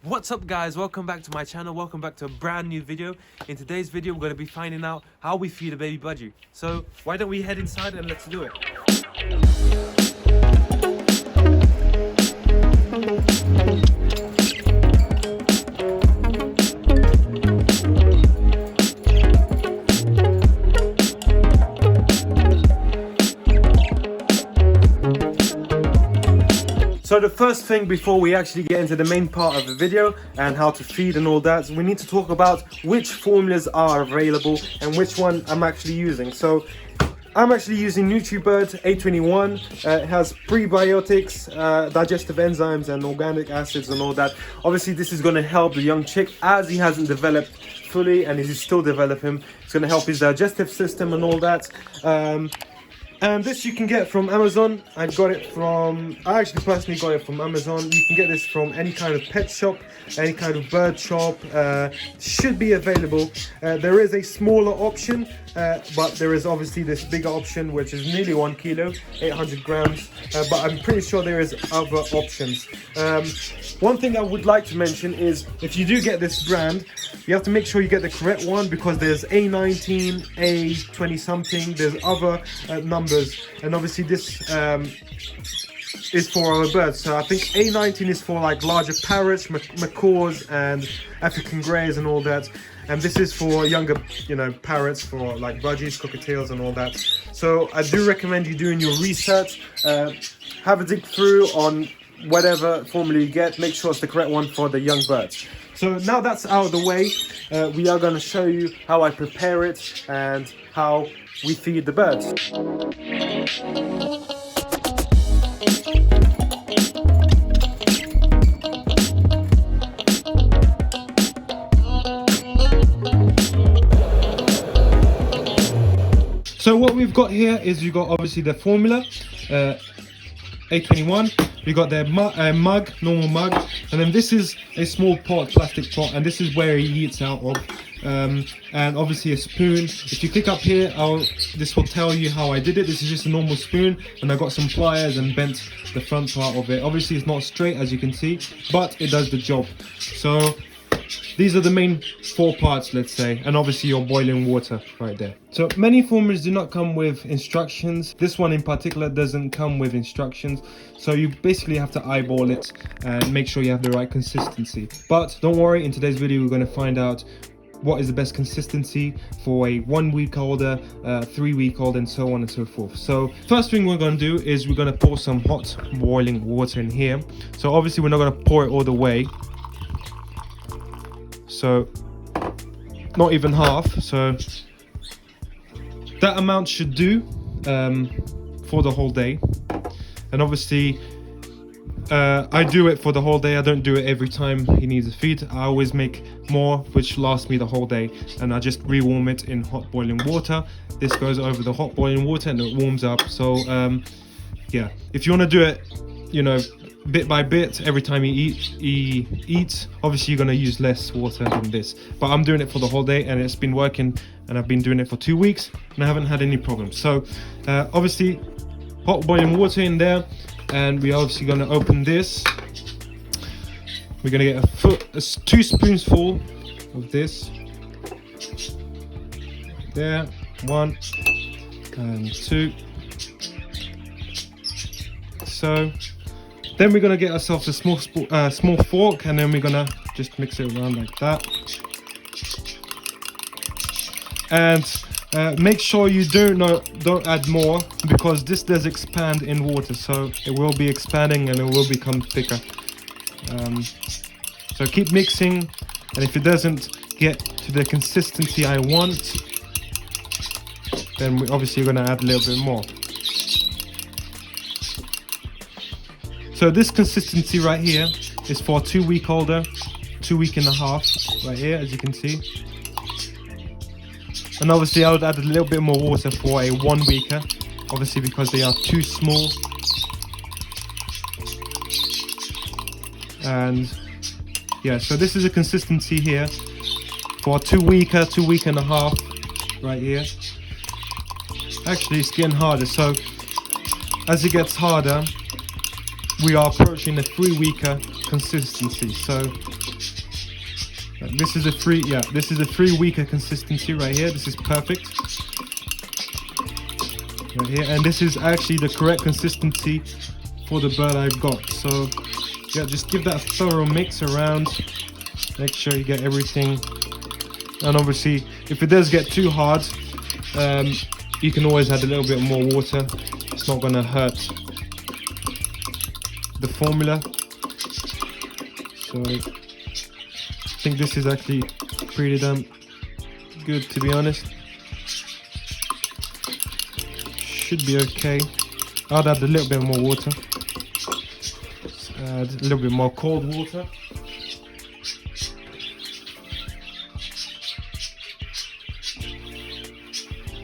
What's up guys, welcome back to my channel, welcome back to a brand new video. In today's video we're going to be finding out how we feed a baby budgie. So why don't we head inside and let's do it. So the first thing before we actually get into the main part of the video and how to feed and all that, we need to talk about which formulas are available and which one I'm actually using. So I'm actually using NutriBird A21. It has prebiotics, digestive enzymes and organic acids and all that. Obviously this is going to help the young chick as he hasn't developed fully and he's still developing. It's going to help his digestive system and all that. And this you can get from Amazon. I actually personally got it from Amazon. You can get this from any kind of pet shop, any kind of bird shop. Should be available. There is a smaller option, but there is obviously this bigger option, which is nearly 1 kilo, 800 grams. But I'm pretty sure there is other options. One thing I would like to mention is if you do get this brand, you have to make sure you get the correct one because there's A19, A20 something, there's other numbers, and obviously this is for our birds. So I think A19 is for like larger parrots, macaws and African greys and all that, and this is for younger, parrots, for like budgies, cockatiels and all that. So I do recommend you doing your research, have a dig through on whatever formula you get, make sure it's the correct one for the young birds. So now that's out of the way, we are going to show you how I prepare it and how we feed the birds. So what we've got here is you've got obviously the formula, A21, we got their mug, normal mug, and then this is a small pot, plastic pot, and this is where he eats out of, and obviously a spoon. If you click up here, this will tell you how I did it. This is just a normal spoon, and I got some pliers and bent the front part of it. Obviously it's not straight as you can see, but it does the job. So these are the main 4 parts, let's say, and obviously your boiling water right there. So many formulas do not come with instructions. This one in particular doesn't come with instructions, so you basically have to eyeball it and make sure you have the right consistency. But don't worry, in today's video we're going to find out what is the best consistency for a 1-week-older, 3-week-old, and so on and so forth. So first thing we're going to do is we're going to pour some hot boiling water in here. So obviously we're not going to pour it all the way, so not even half. So that amount should do for the whole day. And obviously I do it for the whole day. I don't do it every time he needs a feed. I always make more, which lasts me the whole day, and I just rewarm it in hot boiling water. This goes over the hot boiling water and it warms up. So yeah, if you want to do it, bit by bit, every time he eats, obviously you're going to use less water than this, but I'm doing it for the whole day and it's been working, and I've been doing it for 2 weeks and I haven't had any problems. So obviously hot boiling water in there, and we're obviously going to open this. We're going to get 2 spoonsful of this right there, 1 and 2. So then we're going to get ourselves a small fork, and then we're going to just mix it around like that. And make sure you don't add more, because this does expand in water, so it will be expanding and it will become thicker. So keep mixing, and if it doesn't get to the consistency I want, then we obviously going to add a little bit more. So this consistency right here is for a 2-week-older, 2 week and a half, right here, as you can see. And obviously I would add a little bit more water for a 1-weeker, obviously because they are too small. And yeah, so this is a consistency here for a 2-weeker, 2 week and a half, right here. Actually it's getting harder, so as it gets harder, we are approaching the 3-weeker consistency. So this is a 3 weeker consistency right here. This is perfect right here, and this is actually the correct consistency for the bird I've got. So yeah, just give that a thorough mix around, make sure you get everything. And obviously if it does get too hard, you can always add a little bit more water. It's not going to hurt the formula. So I think this is actually pretty damn good, to be honest. Should be okay. I'll add a little bit more water. Let's add a little bit more cold water.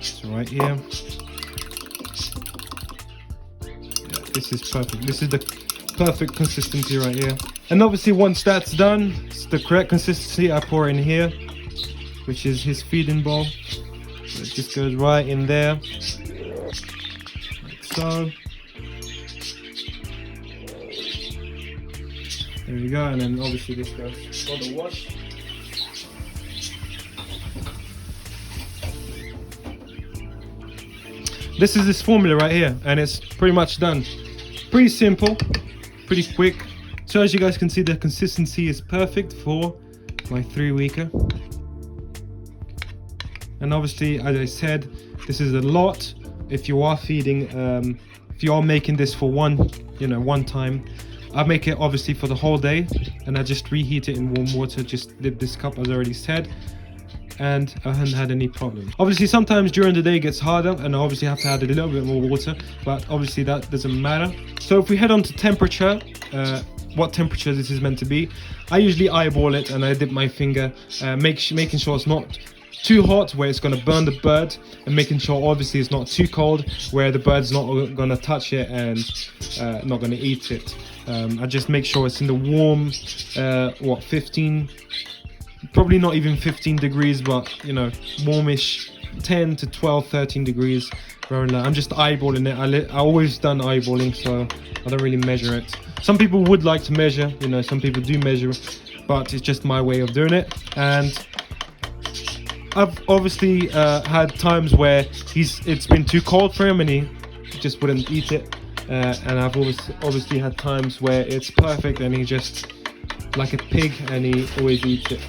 So right here. Yeah, this is perfect. This is the perfect consistency right here. And obviously once that's done, it's the correct consistency, I pour in here, which is his feeding bowl. So it just goes right in there, like so. There we go, and then obviously this goes on the wash. This is this formula right here, and it's pretty much done. Pretty simple, pretty quick. So as you guys can see, the consistency is perfect for my 3 weeker. And obviously, as I said, this is a lot. If you are feeding, if you are making this for one time, I make it obviously for the whole day, and I just reheat it in warm water. Just did this cup, as I already said, and I haven't had any problem. Obviously sometimes during the day it gets harder, and I obviously have to add a little bit more water, but obviously that doesn't matter. So if we head on to temperature, what temperature this is meant to be, I usually eyeball it and I dip my finger, making sure it's not too hot where it's going to burn the bird, and making sure obviously it's not too cold where the bird's not going to touch it and not going to eat it. I just make sure it's in the warm 15, probably not even 15 degrees, but warmish 10 to 12, 13 degrees. I'm just eyeballing it. I always done eyeballing, so I don't really measure it. Some people would like to measure, some people do measure, but it's just my way of doing it. And I've obviously had times where it's been too cold for him and he just wouldn't eat it. And I've obviously had times where it's perfect and he just, like a pig, and he always eats it.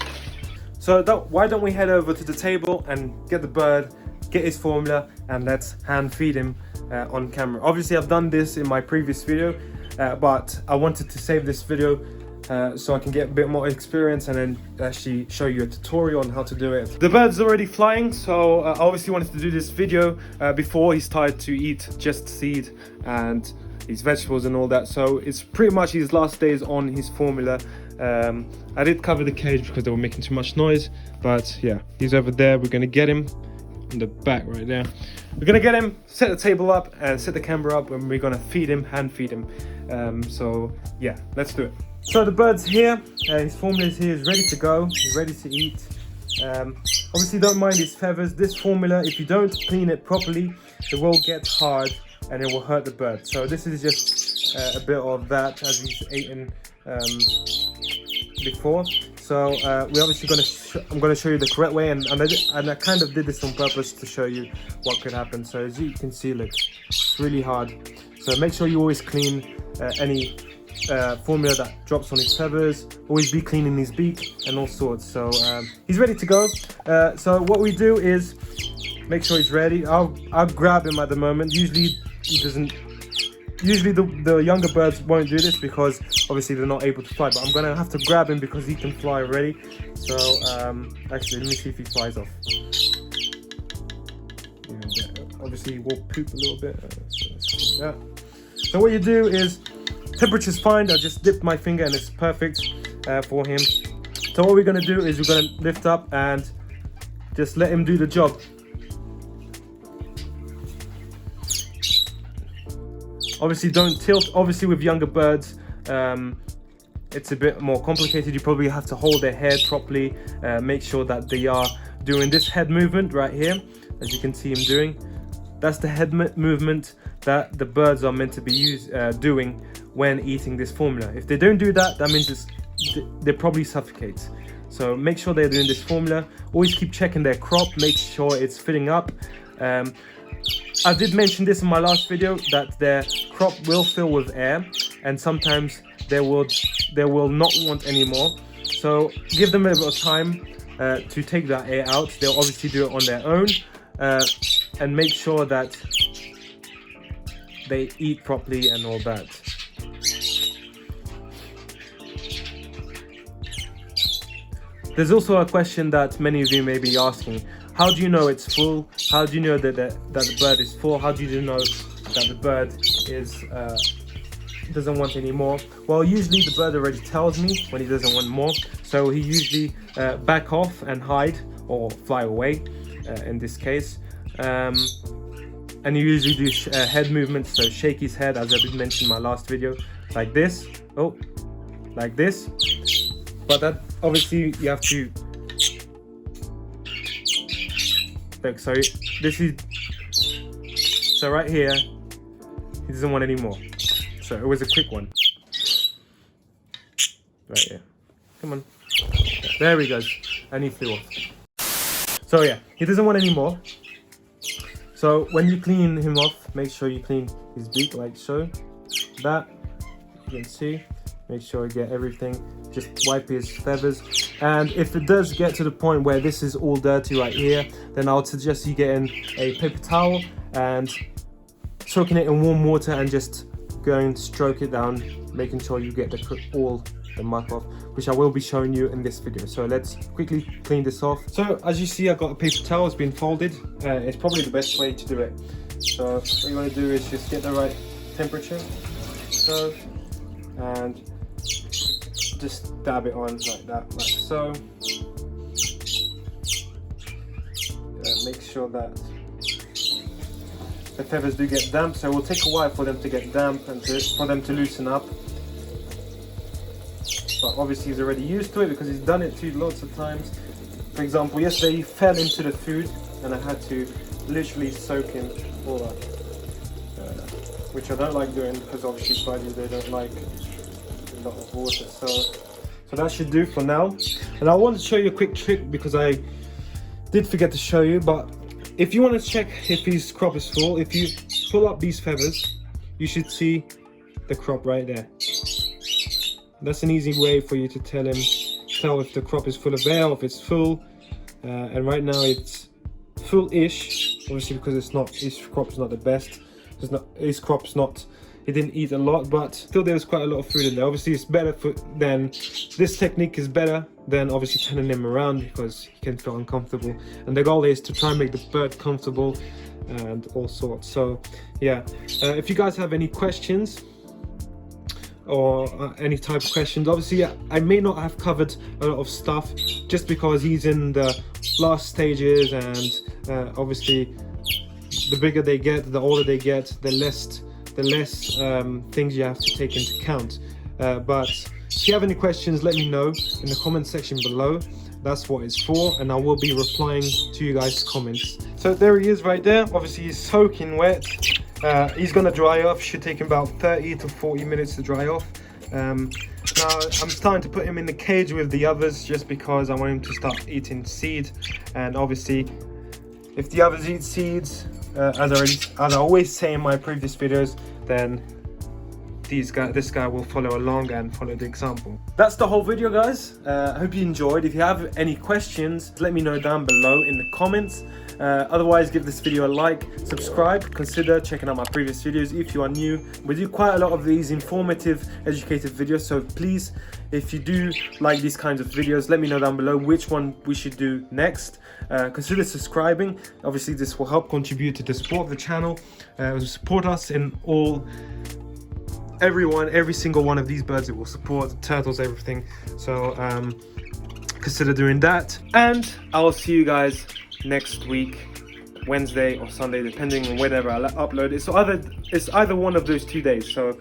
So why don't we head over to the table and get the bird, get his formula, and let's hand feed him on camera. Obviously I've done this in my previous video, but I wanted to save this video so I can get a bit more experience and then actually show you a tutorial on how to do it. The bird's already flying, so I obviously wanted to do this video before he started to eat just seed and his vegetables and all that. So it's pretty much his last days on his formula. I did cover the cage because they were making too much noise, but yeah, he's over there. We're gonna get him in the back right there. We're gonna get him, set the table up and set the camera up, and we're gonna feed him, hand feed him. So yeah, let's do it. So the bird's here, his formula is here, he's ready to go, he's ready to eat. Obviously don't mind his feathers. This formula, if you don't clean it properly, it will get hard and it will hurt the bird. So this is just a bit of that, as he's eaten before. So we're obviously I'm gonna show you the correct way, and I kind of did this on purpose to show you what could happen. So as you can see, look, it's really hard. So make sure you always clean any formula that drops on his feathers. Always be cleaning his beak and all sorts. So he's ready to go. So what we do is make sure he's ready. I'll grab him at the moment. Usually he doesn't. Usually the younger birds won't do this because obviously they're not able to fly, but I'm gonna have to grab him because he can fly already. So actually, let me see if he flies off. Yeah, obviously he will poop a little bit. So what you do is, temperature's fine. I just dipped my finger and it's perfect for him. So what we're gonna do is we're gonna lift up and just let him do the job. Obviously don't tilt. Obviously with younger birds it's a bit more complicated. You probably have to hold their head properly, make sure that they are doing this head movement right here, as you can see him doing. That's the head movement that the birds are meant to be doing when eating this formula. If they don't do that, that means they probably suffocate. So make sure they're doing this formula. Always keep checking their crop, make sure it's filling up. I did mention this in my last video that their crop will fill with air, and sometimes they will not want any more. So give them a little bit of time to take that air out. They'll obviously do it on their own, and make sure that they eat properly and all that. There's also a question that many of you may be asking. How do you know it's full? How do you know that the bird is full? How do you know that the bird doesn't want any more? Well, usually the bird already tells me when he doesn't want more. So he usually back off and hide or fly away in this case. And he usually do head movements, so shake his head, as I did mention in my last video, like this. Oh, like this. But that obviously you have to look. So this is, so right here he doesn't want any more. So it was a quick one. Right here. Come on. There he goes. And he flew off. So yeah, he doesn't want any more. So when you clean him off, make sure you clean his beak like so. That you can see. Make sure you get everything. Just wipe his feathers. And if it does get to the point where this is all dirty right here, then I would suggest you getting a paper towel and soaking it in warm water and just going to stroke it down, making sure you get all the muck off, which I will be showing you in this video. So let's quickly clean this off. So as you see, I've got a paper towel. It's been folded. It's probably the best way to do it. So what you want to do is just get the right temperature. So, and just dab it on like that, like so. Make sure that the feathers do get damp, so it will take a while for them to get damp and for them to loosen up. But obviously he's already used to it because he's done it lots of times. For example, yesterday he fell into the food and I had to literally soak him all up, which I don't like doing because obviously budgies, they don't like a lot of water. So that should do for now. And I want to show you a quick trick because I did forget to show you, but if you want to check if his crop is full, if you pull up these feathers, you should see the crop right there. That's an easy way for you to tell if the crop is full of air, or if it's full. And right now it's full-ish, obviously because it's not, his crop's not the best. His crop's not, he didn't eat a lot, but still there was quite a lot of food in there. Obviously it's better than, this technique is better than obviously turning him around because he can feel uncomfortable. And the goal is to try and make the bird comfortable and all sorts. So yeah, if you guys have any questions or any type of questions, obviously I may not have covered a lot of stuff just because he's in the last stages, and obviously the bigger they get, the older they get, the less things you have to take into account. But if you have any questions, let me know in the comment section below. That's what it's for, and I will be replying to you guys' comments. So there he is right there. Obviously he's soaking wet. He's gonna dry off. Should take him about 30 to 40 minutes to dry off. Now I'm starting to put him in the cage with the others just because I want him to start eating seed. And obviously if the others eat seeds, as I always say in my previous videos, then this guy will follow along and follow the example. That's the whole video, guys. I hope you enjoyed. If you have any questions, let me know down below in the comments. Otherwise, give this video a like, subscribe, consider checking out my previous videos if you are new. We do quite a lot of these informative, educative videos, so please, if you do like these kinds of videos, let me know down below which one we should do next. Consider subscribing. Obviously this will help contribute to the support of the channel, support us in every single one of these birds. It will support the turtles, everything. So consider doing that, and I will see you guys next week, Wednesday or Sunday, depending on whenever I upload it. So it's either one of those 2 days. So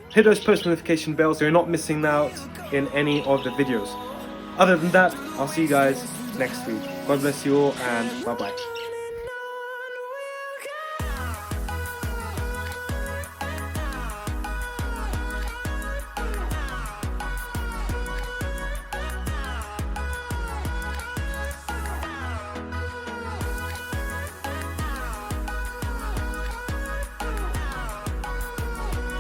hit those post notification bells so you're not missing out in any of the videos. Other than that, I'll see you guys next week. God bless you all, and bye bye.